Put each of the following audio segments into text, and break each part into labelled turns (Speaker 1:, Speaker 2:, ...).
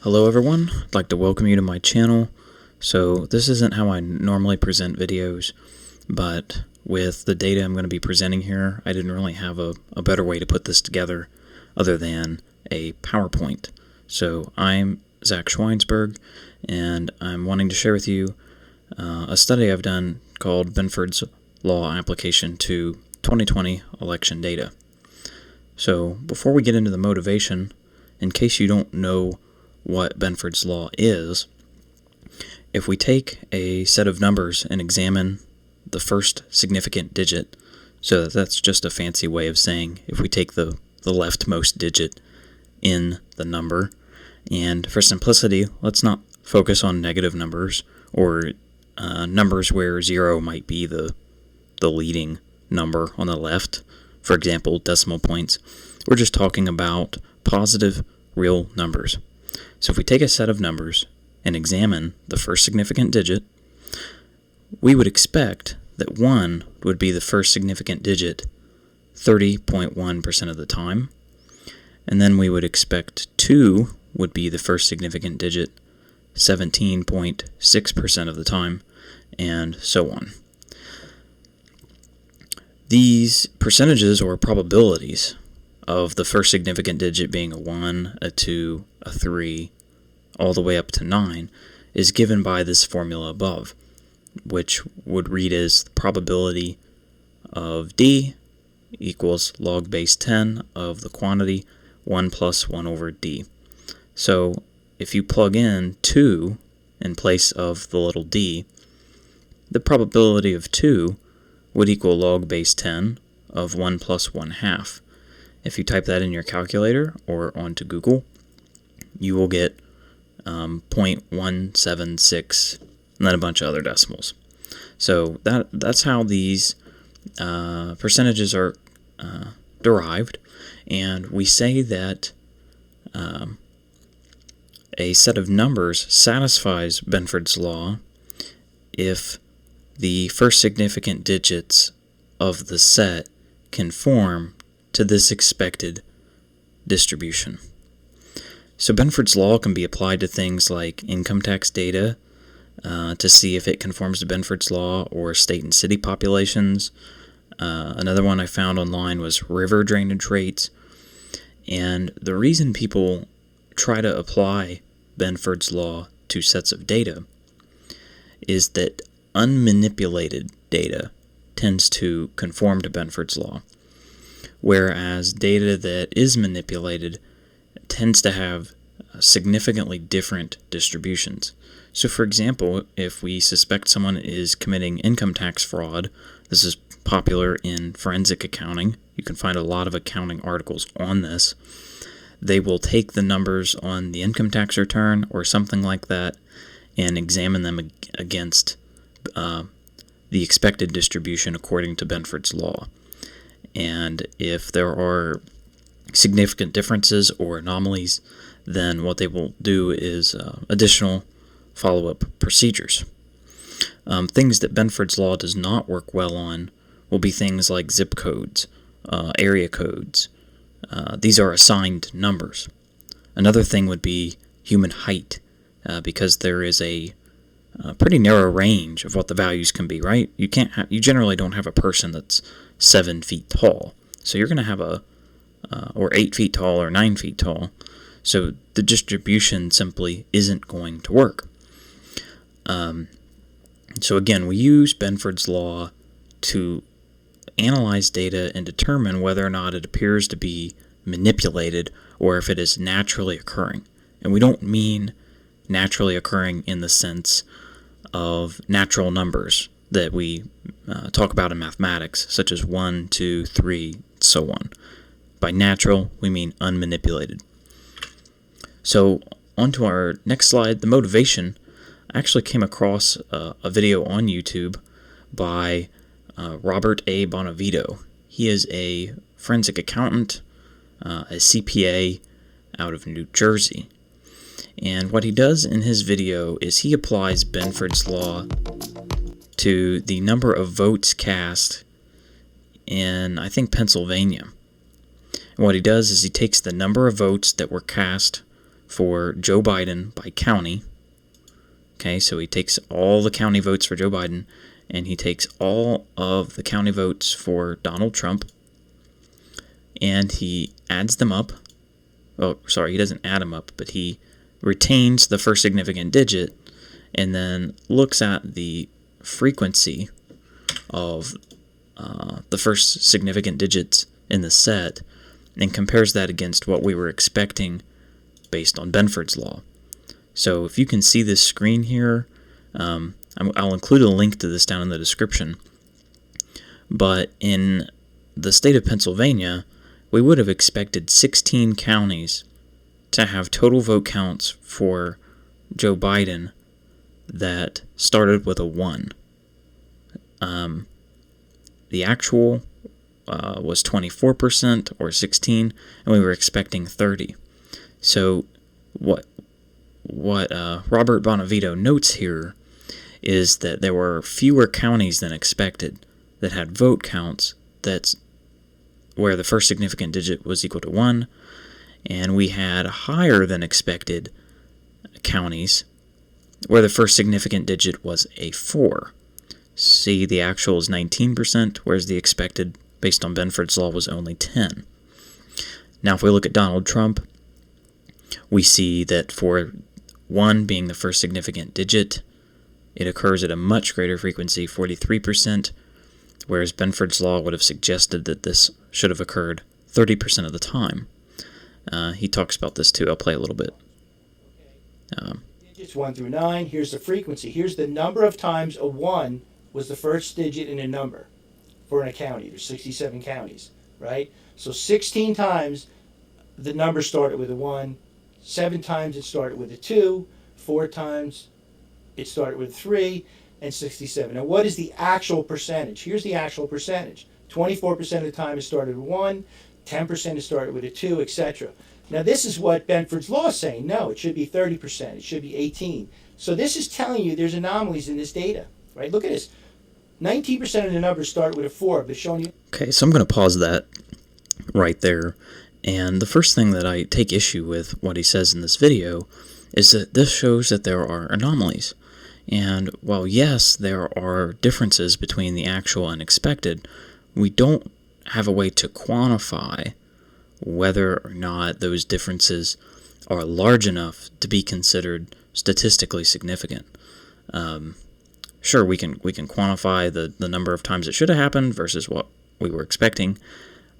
Speaker 1: Hello everyone, I'd like to welcome you to my channel. So this isn't how I normally present videos, but with the data I'm going to be presenting here, I didn't really have a better way to put this together other than a PowerPoint. So I'm Zach Schweinsberg, and I'm wanting to share with you a study I've done called Benford's Law Application to 2020 Election Data. So before we get into the motivation, in case you don't know what Benford's Law is, if we take a set of numbers and examine the first significant digit, so that's just a fancy way of saying if we take the leftmost digit in the number, and for simplicity, let's not focus on negative numbers or numbers where 0 might be the leading number on the left, for example, decimal points. We're just talking about positive real numbers. So if we take a set of numbers and examine the first significant digit, we would expect that 1 would be the first significant digit 30.1% of the time, and then we would expect 2 would be the first significant digit 17.6% of the time, and so on. These percentages or probabilities of the first significant digit being a 1, a 2, a 3, all the way up to 9 is given by this formula above, which would read as the probability of D equals log base 10 of the quantity 1 plus 1 over D. So if you plug in 2 in place of the little d, the probability of 2 would equal log base 10 of 1 plus 1 half. If you type that in your calculator or onto Google, you will get 0.176 and then a bunch of other decimals. So that's how these percentages are derived, and we say that a set of numbers satisfies Benford's law if the first significant digits of the set conform to this expected distribution. So Benford's law can be applied to things like income tax data to see if it conforms to Benford's law, or state and city populations. Another one I found online was river drainage rates. And the reason people try to apply Benford's law to sets of data is that unmanipulated data tends to conform to Benford's law, whereas data that is manipulated tends to have significantly different distributions. So for example, if we suspect someone is committing income tax fraud, this is popular in forensic accounting. You can find a lot of accounting articles on this. They will take the numbers on the income tax return or something like that and examine them against the expected distribution according to Benford's law. And if there are significant differences or anomalies, then what they will do is additional follow-up procedures. Things that Benford's law does not work well on will be things like zip codes, area codes. These are assigned numbers. Another thing would be human height, because there is a pretty narrow range of what the values can be, right? You generally don't have a person that's 7 feet tall, so you're going to have or 8 feet tall or 9 feet tall. So the distribution simply isn't going to work. So again, we use Benford's law to analyze data and determine whether or not it appears to be manipulated or if it is naturally occurring. And we don't mean naturally occurring in the sense of natural numbers that we talk about in mathematics, such as 1, 2, 3, so on. By natural, we mean unmanipulated. So on to our next slide, the motivation. I actually came across a video on YouTube by Robert A. Bonavito. He is a forensic accountant, a CPA out of New Jersey. And what he does in his video is he applies Benford's law to the number of votes cast in, I think, Pennsylvania. And what he does is he takes the number of votes that were cast for Joe Biden by county. Okay, so he takes all the county votes for Joe Biden, and he takes all of the county votes for Donald Trump, and he adds them up. Oh, sorry, he doesn't add them up, but he retains the first significant digit and then looks at the frequency of the first significant digits in the set and compares that against what we were expecting based on Benford's law. So if you can see this screen here, I'll include a link to this down in the description. But in the state of Pennsylvania, we would have expected 16 counties to have total vote counts for Joe Biden that started with a 1. The actual was 24% or 16, and we were expecting 30. So what Robert Bonavito notes here is that there were fewer counties than expected that had vote counts that's where the first significant digit was equal to 1, and we had higher than expected counties where the first significant digit was a 4. See, the actual is 19%, whereas the expected, based on Benford's law, was only 10. Now, if we look at Donald Trump, we see that for 1 being the first significant digit, it occurs at a much greater frequency, 43%, whereas Benford's law would have suggested that this should have occurred 30% of the time. He talks about this too. I'll play a little bit.
Speaker 2: Digits 1 through 9. Here's the frequency. Here's the number of times a 1 was the first digit in a number for a county. There's 67 counties, right? So 16 times the number started with a 1, 7 times it started with a 2, 4 times it started with 3, and 67. Now, what is the actual percentage? Here's the actual percentage. 24% of the time it started with 1, 10% it started with a 2, etc. Now, this is what Benford's law is saying. No, it should be 30%. It should be 18. So this is telling you there's anomalies in this data, right? Look at this. 19% of the numbers start with a 4, but showing you...
Speaker 1: Okay, so I'm going to pause that right there. And the first thing that I take issue with what he says in this video is that this shows that there are anomalies. And while yes, there are differences between the actual and expected, we don't have a way to quantify whether or not those differences are large enough to be considered statistically significant. Sure, we can quantify the number of times it should have happened versus what we were expecting,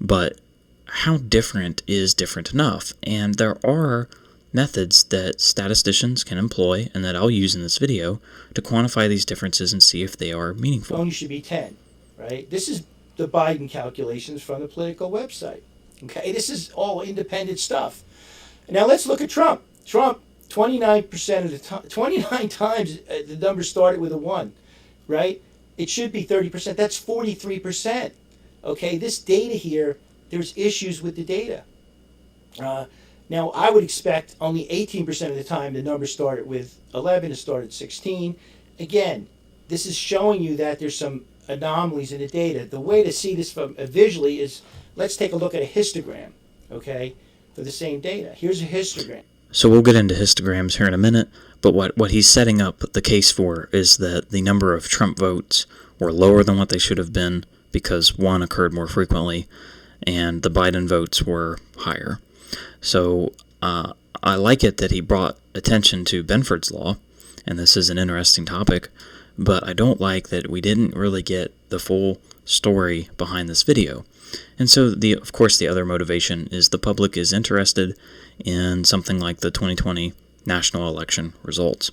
Speaker 1: but how different is different enough? And there are methods that statisticians can employ and that I'll use in this video to quantify these differences and see if they are meaningful.
Speaker 2: Only should be 10, right? This is the Biden calculations from the Political website. Okay, this is all independent stuff. Now let's look at Trump. Trump, 29% of the time, 29 times the number started with a 1, right? It should be 30%. That's 43%. Okay, this data here, there's issues with the data. Now, I would expect only 18% of the time the number started with 11, it started 16. Again, this is showing you that there's some anomalies in the data. The way to see this from visually is, let's take a look at a histogram, okay, for the same data. Here's a histogram.
Speaker 1: So we'll get into histograms here in a minute, but what he's setting up the case for is that the number of Trump votes were lower than what they should have been because 1 occurred more frequently, and the Biden votes were higher. So I like it that he brought attention to Benford's law, and this is an interesting topic, but I don't like that we didn't really get the full story behind this video. And so, of course, the other motivation is the public is interested in something like the 2020 national election results.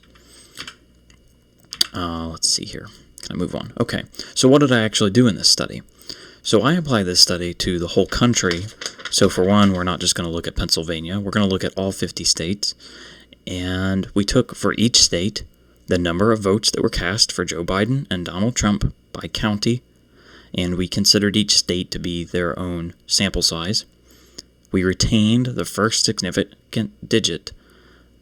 Speaker 1: Let's see here. Can I move on? Okay, so what did I actually do in this study? So I apply this study to the whole country. So for one, we're not just going to look at Pennsylvania. We're going to look at all 50 states. And we took for each state the number of votes that were cast for Joe Biden and Donald Trump by county. And we considered each state to be their own sample size. We retained the first significant digit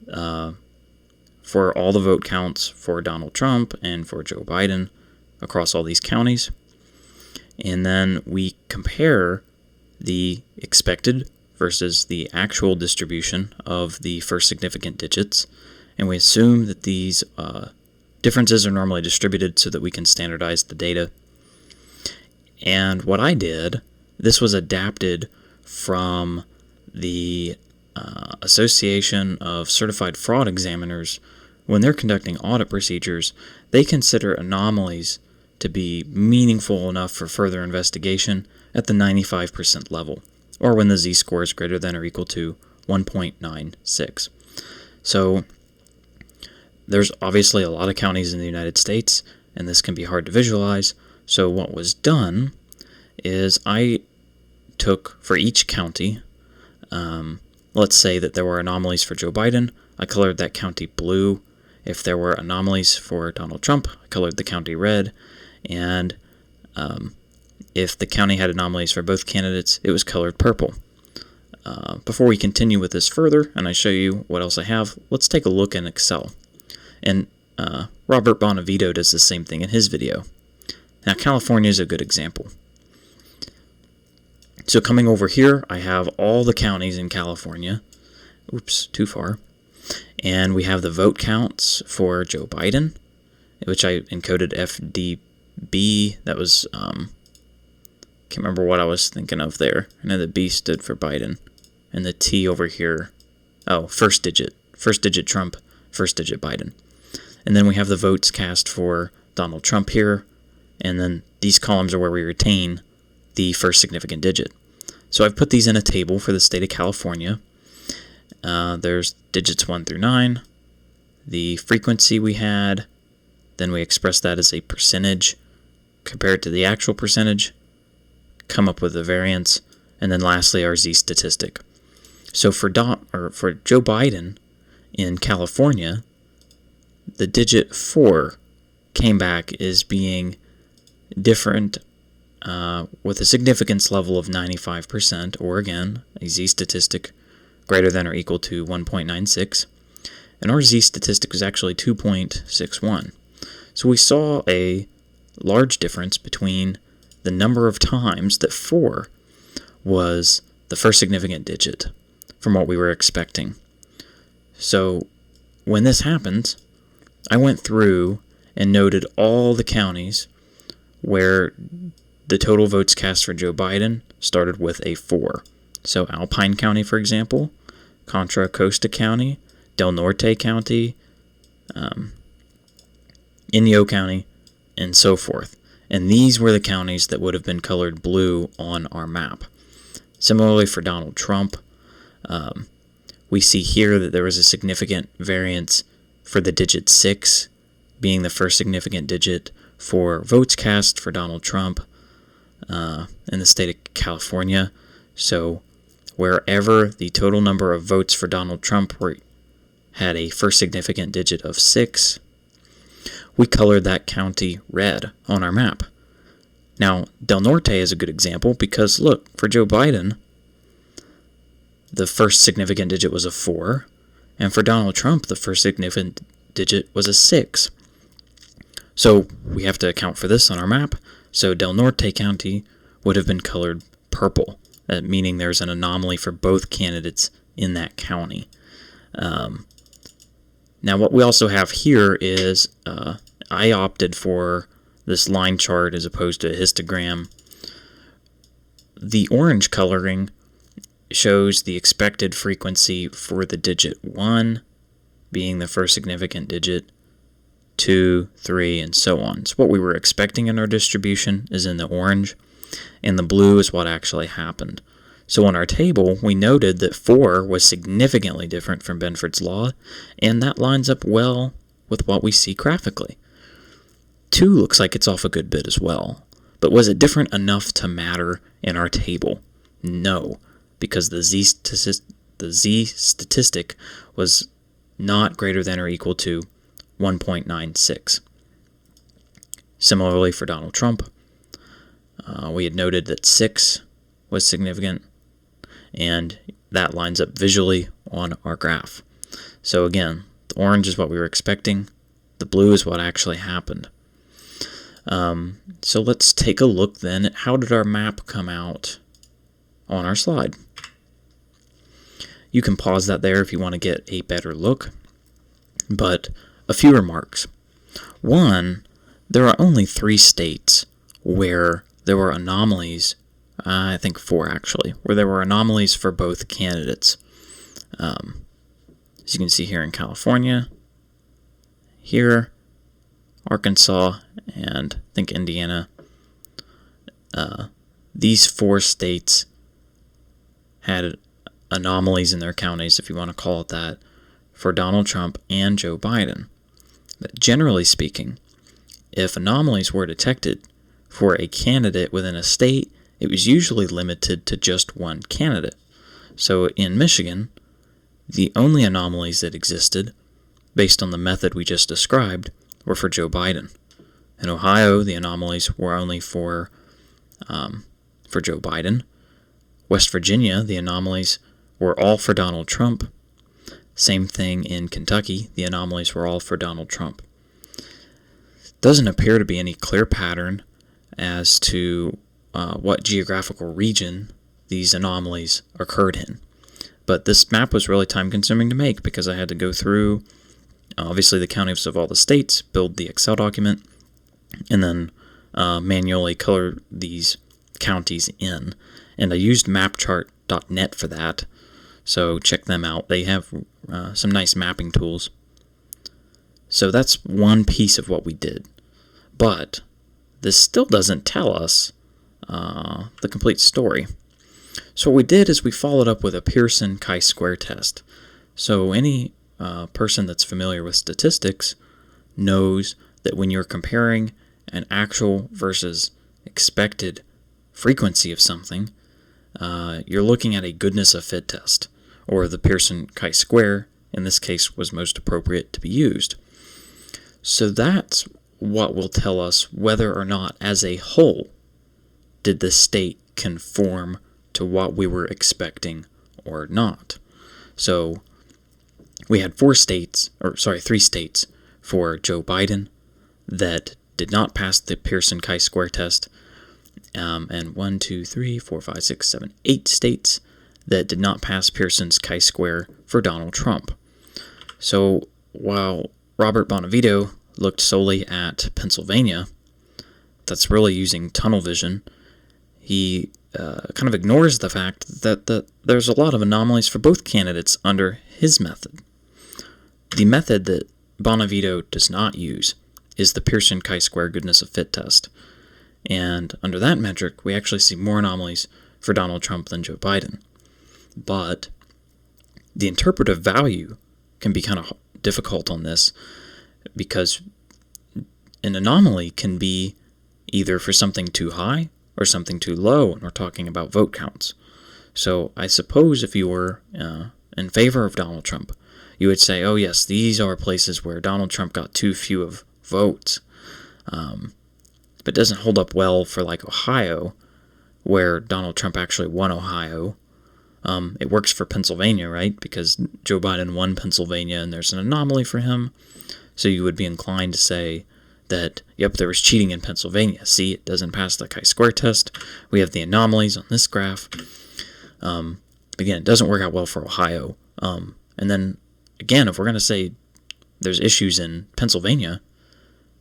Speaker 1: for all the vote counts for Donald Trump and for Joe Biden across all these counties. And then we compare the expected versus the actual distribution of the first significant digits, and we assume that these differences are normally distributed so that we can standardize the data. And what I did, this was adapted from the Association of Certified Fraud Examiners. When they're conducting audit procedures, they consider anomalies to be meaningful enough for further investigation at the 95% level, or when the z-score is greater than or equal to 1.96. So there's obviously a lot of counties in the United States, and this can be hard to visualize. So what was done is I took, for each county, let's say that there were anomalies for Joe Biden, I colored that county blue. If there were anomalies for Donald Trump, I colored the county red. And if the county had anomalies for both candidates, it was colored purple. Before we continue with this further, and I show you what else I have, let's take a look in Excel. And Robert Bonavito does the same thing in his video. Now, California is a good example. So coming over here, I have all the counties in California. Oops, too far. And we have the vote counts for Joe Biden, which I encoded FDB. That was, can't remember what I was thinking of there. I know the B stood for Biden. And the T over here, oh, first digit Trump, first digit Biden. And then we have the votes cast for Donald Trump here. And then these columns are where we retain the first significant digit. So I've put these in a table for the state of California. There's digits 1 through 9, the frequency we had, then we express that as a percentage, compare it to the actual percentage, come up with the variance, and then lastly our z-statistic. So for Joe Biden in California, the digit 4 came back as being different with a significance level of 95%, or again, a z-statistic greater than or equal to 1.96, and our z-statistic was actually 2.61. So we saw a large difference between the number of times that 4 was the first significant digit from what we were expecting. So when this happened, I went through and noted all the counties where the total votes cast for Joe Biden started with a 4. So Alpine County, for example, Contra Costa County, Del Norte County, Inyo County, and so forth. And these were the counties that would have been colored blue on our map. Similarly for Donald Trump, we see here that there was a significant variance for the digit 6 being the first significant digit for votes cast for Donald Trump in the state of California. So wherever the total number of votes for Donald Trump had a first significant digit of 6, we colored that county red on our map. Now, Del Norte is a good example because, look, for Joe Biden, the first significant digit was a 4, and for Donald Trump, the first significant digit was a 6. So we have to account for this on our map. So Del Norte County would have been colored purple, meaning there's an anomaly for both candidates in that county. Now, what we also have here is I opted for this line chart as opposed to a histogram. The orange coloring shows the expected frequency for the digit 1 being the first significant digit, 2, 3, and so on. So what we were expecting in our distribution is in the orange, and the blue is what actually happened. So on our table, we noted that 4 was significantly different from Benford's law, and that lines up well with what we see graphically. 2 looks like it's off a good bit as well, but was it different enough to matter in our table? No, because the z-statistic was not greater than or equal to 1.96. Similarly for Donald Trump, we had noted that 6 was significant, and that lines up visually on our graph. So again, the orange is what we were expecting, the blue is what actually happened. So let's take a look then at how did our map come out on our slide. You can pause that there if you want to get a better look. But a few remarks. One, there are only 3 states where there were anomalies, I think 4 actually, where there were anomalies for both candidates. As you can see here in California, here, Arkansas, and I think Indiana. These 4 states had anomalies in their counties, if you want to call it that, for Donald Trump and Joe Biden. But generally speaking, if anomalies were detected for a candidate within a state, it was usually limited to just one candidate. So in Michigan, the only anomalies that existed, based on the method we just described, were for Joe Biden. In Ohio, the anomalies were only for Joe Biden. West Virginia, the anomalies were all for Donald Trump. Same thing in Kentucky, the anomalies were all for Donald Trump. Doesn't appear to be any clear pattern as to what geographical region these anomalies occurred in. But this map was really time-consuming to make because I had to go through, obviously, the counties of all the states, build the Excel document, and then manually color these counties in. And I used mapchart.net for that, so check them out. They have some nice mapping tools. So that's one piece of what we did. But this still doesn't tell us the complete story. So what we did is we followed up with a Pearson Chi-Square test. So any person that's familiar with statistics knows that when you're comparing an actual versus expected frequency of something, you're looking at a goodness of fit test, or the Pearson Chi-Square, in this case, was most appropriate to be used. So that's what will tell us whether or not, as a whole, did the state conform to what we were expecting or not. So we had 3 states for Joe Biden that did not pass the Pearson Chi-Square test, and 8 states that did not pass Pearson's Chi-Square for Donald Trump. So while Robert Bonavito looked solely at Pennsylvania, that's really using tunnel vision, he kind of ignores the fact that there's a lot of anomalies for both candidates under his method. The method that Bonavito does not use is the Pearson Chi-Square goodness of fit test. And under that metric, we actually see more anomalies for Donald Trump than Joe Biden. But the interpretive value can be kind of difficult on this because an anomaly can be either for something too high or something too low when we're talking about vote counts. So I suppose if you were in favor of Donald Trump, you would say, oh yes, these are places where Donald Trump got too few of votes. But it doesn't hold up well for like Ohio, where Donald Trump actually won Ohio. It works for Pennsylvania, right? Because Joe Biden won Pennsylvania and there's an anomaly for him. So you would be inclined to say that, yep, there was cheating in Pennsylvania. See, it doesn't pass the Chi-Square test. We have the anomalies on this graph. Again, it doesn't work out well for Ohio. And then, again, if we're going to say there's issues in Pennsylvania,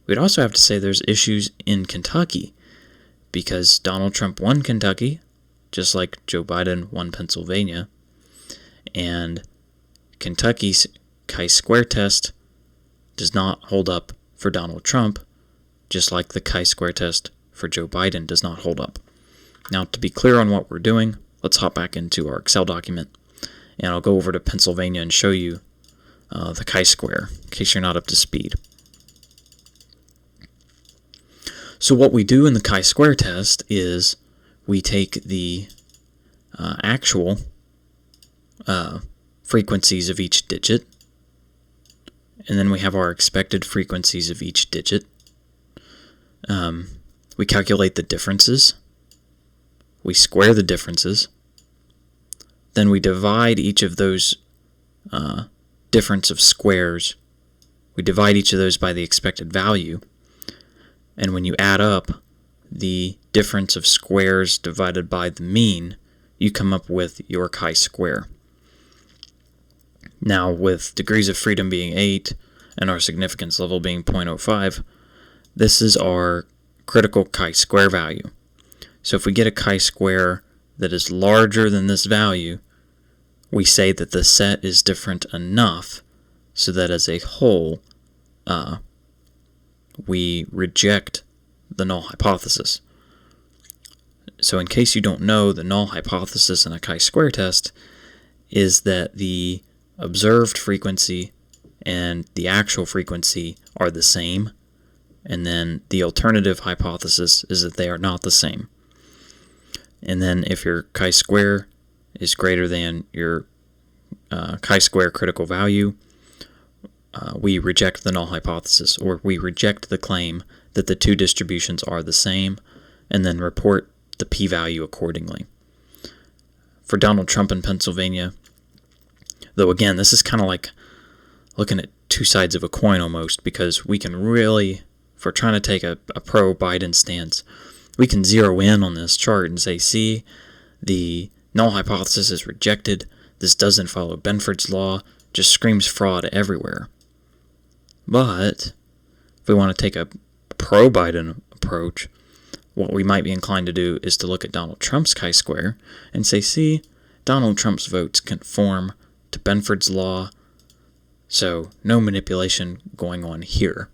Speaker 1: we'd also have to say there's issues in Kentucky, because Donald Trump won Kentucky, just like Joe Biden won Pennsylvania, and Kentucky's Chi-Square test does not hold up for Donald Trump, just like the Chi-Square test for Joe Biden does not hold up. Now, to be clear on what we're doing, let's hop back into our Excel document, and I'll go over to Pennsylvania and show you the Chi-Square, in case you're not up to speed. So what we do in the Chi-Square test is we take the actual frequencies of each digit, and then we have our expected frequencies of each digit. We calculate the differences. We square the differences. Then we divide each of those difference of squares. We divide each of those by the expected value. And when you add up the difference of squares divided by the mean, you come up with your Chi-Square. Now, with degrees of freedom being 8 and our significance level being 0.05, this is our critical chi-square value. So if we get a chi-square that is larger than this value, we say that the set is different enough so that as a whole, we reject the null hypothesis. So in case you don't know, the null hypothesis in a chi-square test is that the observed frequency and the actual frequency are the same, and then the alternative hypothesis is that they are not the same. And then if your chi-square is greater than your chi-square critical value, we reject the null hypothesis, or we reject the claim that the two distributions are the same, and then report the p-value accordingly. For Donald Trump in Pennsylvania, though again, this is kind of like looking at two sides of a coin almost, because we can really, if we're trying to take a pro-Biden stance, we can zero in on this chart and say, see, the null hypothesis is rejected, this doesn't follow Benford's law, just screams fraud everywhere. But if we want to take a pro-Biden approach, what we might be inclined to do is to look at Donald Trump's chi-square and say, see, Donald Trump's votes conform to Benford's law, so no manipulation going on here.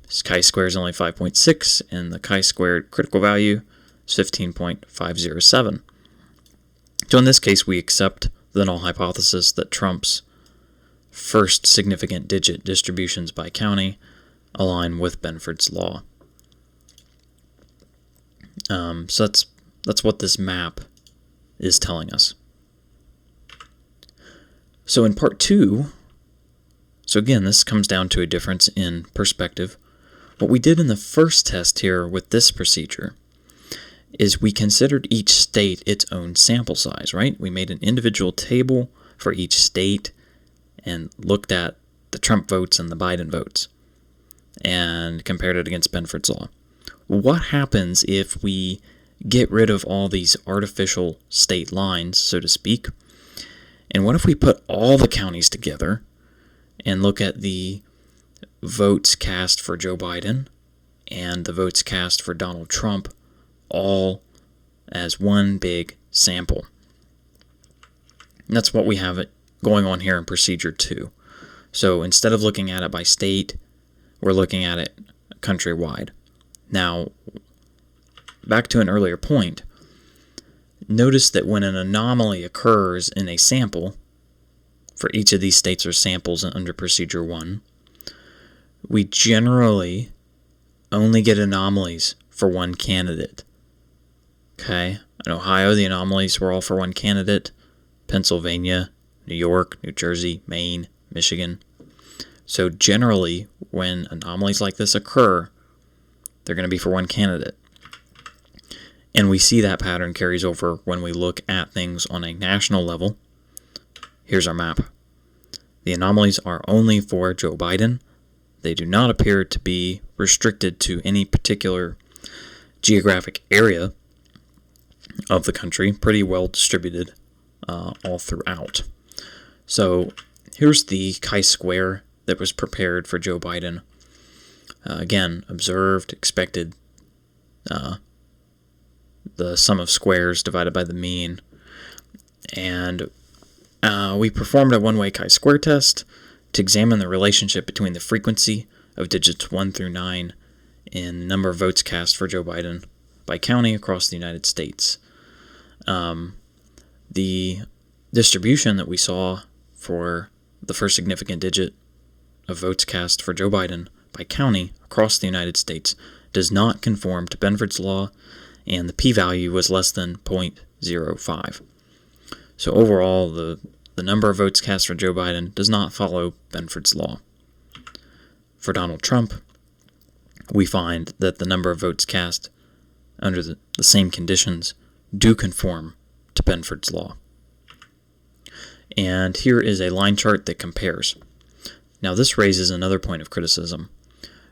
Speaker 1: His chi-square is only 5.6, and the chi-squared critical value is 15.507. So in this case, we accept the null hypothesis that Trump's first significant digit distributions by county align with Benford's law. So that's what this map is telling us. So in part 2, so again, this comes down to a difference in perspective. What we did in the first test here with this procedure is we considered each state its own sample size, right? We made an individual table for each state and looked at the Trump votes and the Biden votes and compared it against Benford's law. What happens if we get rid of all these artificial state lines, so to speak? And what if we put all the counties together and look at the votes cast for Joe Biden and the votes cast for Donald Trump all as one big sample? And that's what we have going on here in procedure 2. So instead of looking at it by state, we're looking at it countrywide. Now, back to an earlier point, notice that when an anomaly occurs in a sample, for each of these states or samples under procedure 1, we generally only get anomalies for one candidate. Okay? In Ohio, the anomalies were all for one candidate. Pennsylvania, New York, New Jersey, Maine, Michigan. So generally, when anomalies like this occur, they're going to be for one candidate. And we see that pattern carries over when we look at things on a national level. Here's our map. The anomalies are only for Joe Biden. They do not appear to be restricted to any particular geographic area of the country. Pretty well distributed all throughout. So here's the chi-square that was prepared for Joe Biden. Again, observed, expected, the sum of squares divided by the mean. And we performed a one-way chi-square test to examine the relationship between the frequency of digits 1 through 9 and the number of votes cast for Joe Biden by county across the United States. The distribution that we saw for the first significant digit of votes cast for Joe Biden by county across the United States does not conform to Benford's law, and the p-value was less than 0.05. So overall, the number of votes cast for Joe Biden does not follow Benford's law. For Donald Trump, we find that the number of votes cast under the same conditions do conform to Benford's law. And here is a line chart that compares. Now this raises another point of criticism.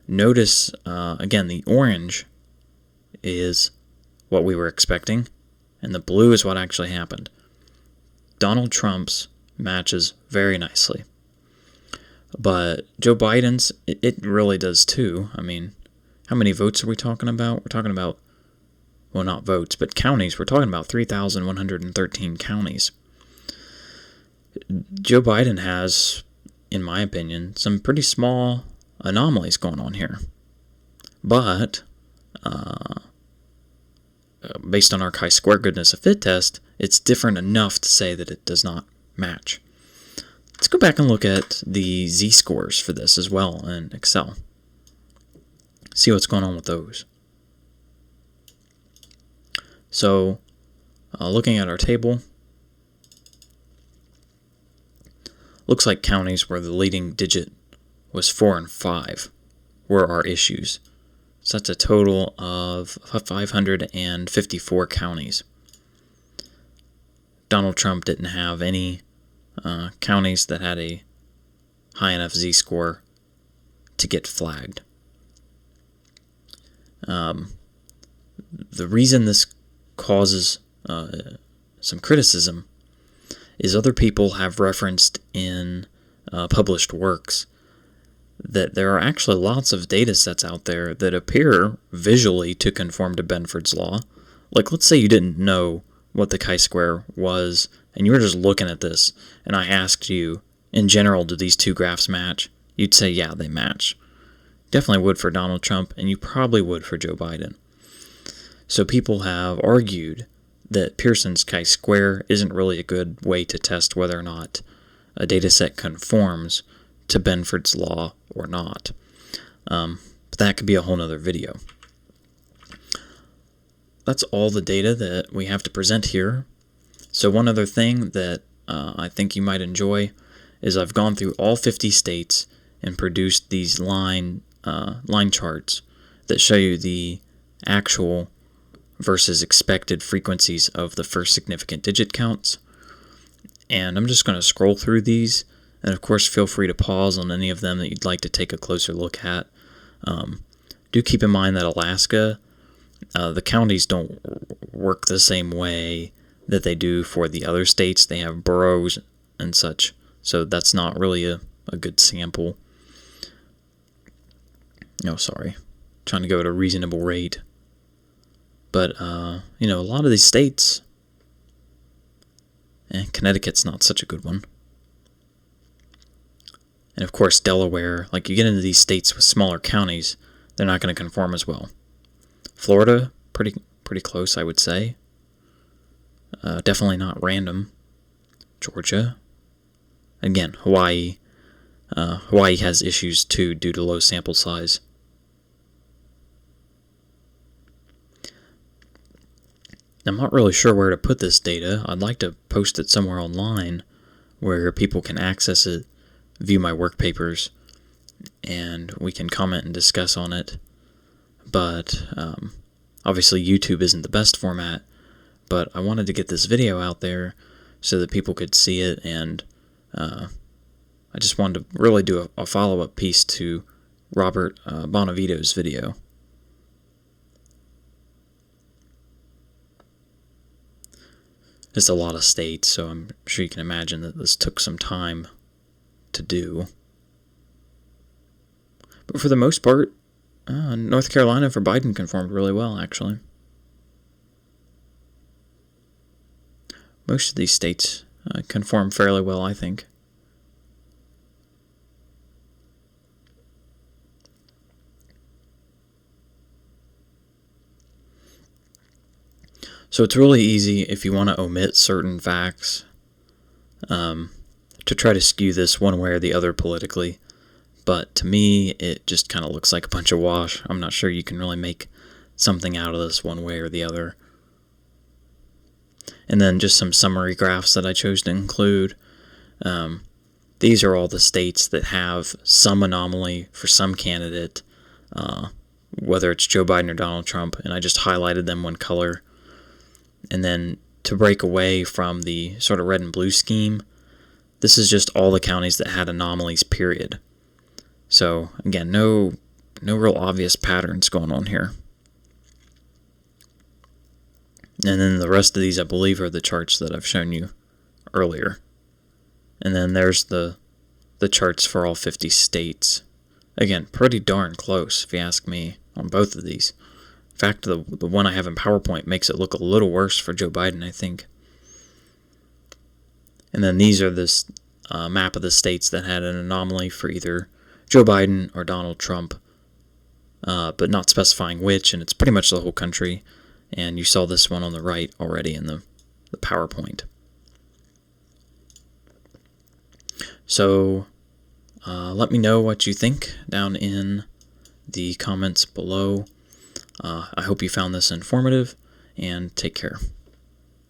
Speaker 1: Notice, again, the orange is what we were expecting, and the blue is what actually happened. Donald Trump's matches very nicely. But Joe Biden's, it really does too. I mean, how many votes are we talking about? We're talking about, well, not votes, but counties. We're talking about 3,113 counties. Joe Biden has, in my opinion, some pretty small anomalies going on here. But, based on our chi-square goodness of fit test, it's different enough to say that it does not match. Let's go back and look at the z-scores for this as well in Excel. See what's going on with those. So, looking at our table, looks like counties where the leading digit was 4 and 5 were our issues. So that's a total of 554 counties. Donald Trump didn't have any counties that had a high enough z-score to get flagged. The reason this causes some criticism is other people have referenced in published works that there are actually lots of data sets out there that appear visually to conform to Benford's law. Like, let's say you didn't know what the chi-square was, and you were just looking at this, and I asked you, in general, do these two graphs match? You'd say, yeah, they match. Definitely would for Donald Trump, and you probably would for Joe Biden. So people have argued that Pearson's chi-square isn't really a good way to test whether or not a data set conforms to Benford's law or not. But that could be a whole nother video. That's all the data that we have to present here. So one other thing that I think you might enjoy is I've gone through all 50 states and produced these line charts that show you the actual versus expected frequencies of the first significant digit counts. And I'm just going to scroll through these, and of course feel free to pause on any of them that you'd like to take a closer look at. Do keep in mind that Alaska, the counties don't work the same way that they do for the other states. They have boroughs and such, so that's not really a good sample. Oh, sorry. Trying to go at a reasonable rate. But, a lot of these states, Connecticut's not such a good one. And of course, Delaware, like you get into these states with smaller counties, they're not going to conform as well. Florida, pretty close, I would say. Definitely not random. Georgia. Again, Hawaii. Hawaii has issues too due to low sample size. I'm not really sure where to put this data. I'd like to post it somewhere online where people can access it, view my work papers, and we can comment and discuss on it. But obviously YouTube isn't the best format, but I wanted to get this video out there so that people could see it, and I just wanted to really do a follow-up piece to Robert Bonavito's video. It's a lot of states, so I'm sure you can imagine that this took some time to do. But for the most part, North Carolina for Biden conformed really well, actually. Most of these states conform fairly well, I think. So it's really easy if you want to omit certain facts to try to skew this one way or the other politically. But to me, it just kind of looks like a bunch of wash. I'm not sure you can really make something out of this one way or the other. And then just some summary graphs that I chose to include. These are all the states that have some anomaly for some candidate, whether it's Joe Biden or Donald Trump, and I just highlighted them one color. And then to break away from the sort of red and blue scheme, this is just all the counties that had anomalies, period. So, again, no real obvious patterns going on here. And then the rest of these, I believe, are the charts that I've shown you earlier. And then there's the charts for all 50 states. Again, pretty darn close, if you ask me, on both of these. In fact, the one I have in PowerPoint makes it look a little worse for Joe Biden, I think. And then these are this map of the states that had an anomaly for either Joe Biden or Donald Trump, but not specifying which, and it's pretty much the whole country. And you saw this one on the right already in the PowerPoint. So let me know what you think down in the comments below. I hope you found this informative, and take care.